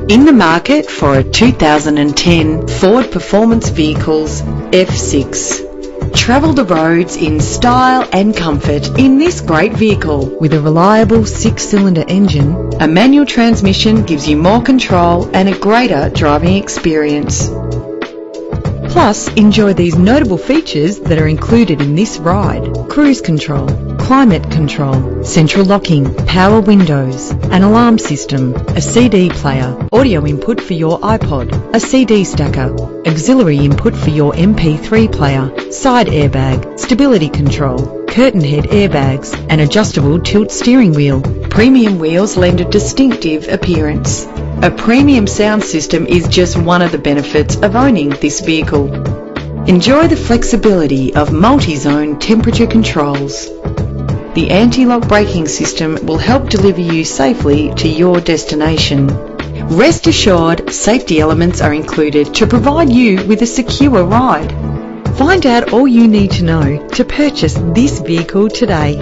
In the market for a 2010 Ford Performance Vehicles F6. Travel the roads in style and comfort in this great vehicle. With a reliable 6-cylinder engine, a manual transmission gives you more control and a greater driving experience. Plus, enjoy these notable features that are included in this ride: cruise control, climate control, central locking, power windows, an alarm system, a CD player, audio input for your iPod, a CD stacker, auxiliary input for your MP3 player, side airbag, stability control, curtain head airbags, and adjustable tilt steering wheel. Premium wheels lend a distinctive appearance. A premium sound system is just one of the benefits of owning this vehicle. Enjoy the flexibility of multi-zone temperature controls. The anti-lock braking system will help deliver you safely to your destination. Rest assured, safety elements are included to provide you with a secure ride. Find out all you need to know to purchase this vehicle today.